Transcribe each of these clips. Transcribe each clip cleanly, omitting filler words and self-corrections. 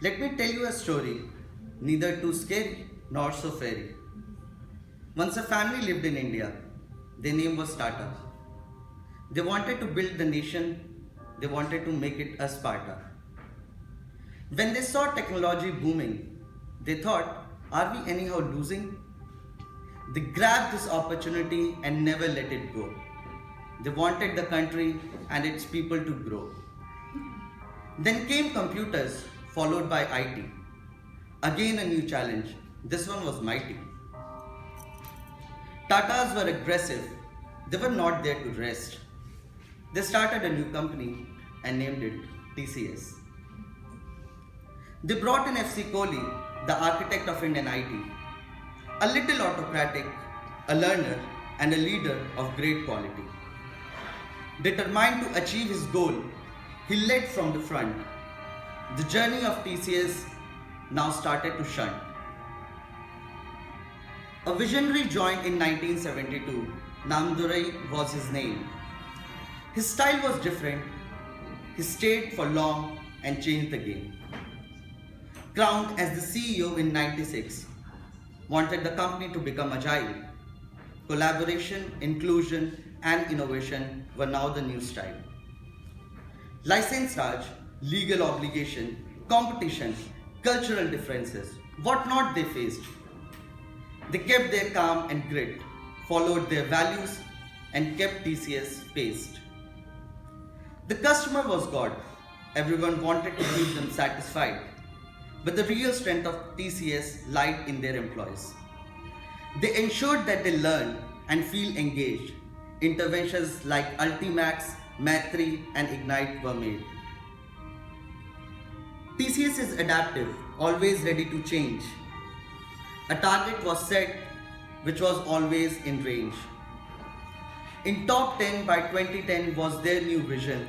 Let me tell you a story, neither too scary nor so fairy. Once a family lived in India. Their name was Tata. They wanted to build the nation, they wanted to make it a Sparta. When they saw technology booming, they thought, are we anyhow losing? They grabbed this opportunity and never let it go. They wanted the country and its people to grow. Then came computers, followed by IT. Again a new challenge. This one was mighty. Tatas were aggressive. They were not there to rest. They started a new company and named it TCS. They brought in FC Kohli, the architect of Indian IT, a little autocratic, a learner, and a leader of great quality. Determined to achieve his goal, he led from the front. The journey of TCS now started to shunt. A visionary joined in 1972. Namdurai was his name. His style was different. He stayed for long and changed the game. Crowned as the CEO in 96, wanted the company to become agile. Collaboration, inclusion, and innovation were now the new style. License Raj, legal obligation, competition, cultural differences, what not they faced. They kept their calm and grit, followed their values, and kept TCS paced. The customer was God. Everyone wanted to keep them satisfied. But the real strength of TCS lied in their employees. They ensured that they learn and feel engaged. Interventions like Ultimax, Maitri, and Ignite were made. TCS is adaptive, always ready to change. A target was set which was always in range. In top 10 by 2010 was their new vision.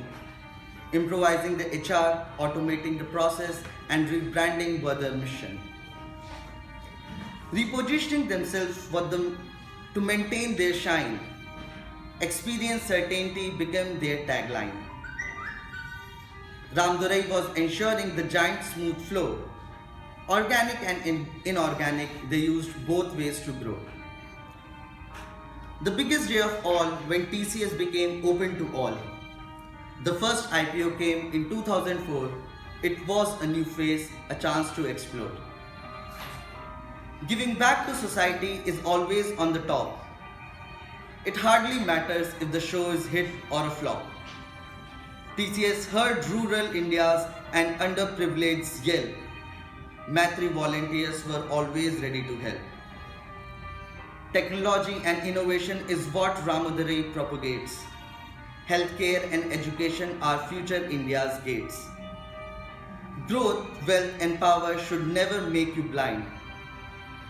Improvising the HR, automating the process, and rebranding were their mission. Repositioning themselves for them to maintain their shine. Experience certainty became their tagline. Ramdurai was ensuring the giant smooth flow. Organic and inorganic, they used both ways to grow. The biggest day of all when TCS became open to all. The first IPO came in 2004. It was a new phase, a chance to explore. Giving back to society is always on the top. It hardly matters if the show is hit or a flop. TCS heard rural India's and underprivileged yell. Maitri volunteers were always ready to help. Technology and innovation is what Ramudurai propagates. Healthcare and education are future India's gates. Growth, wealth and power should never make you blind.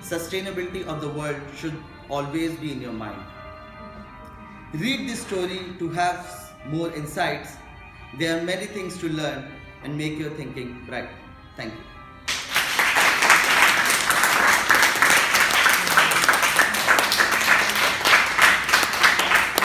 Sustainability of the world should always be in your mind. Read this story to have more insights. There are many things to learn and make your thinking bright. Thank you.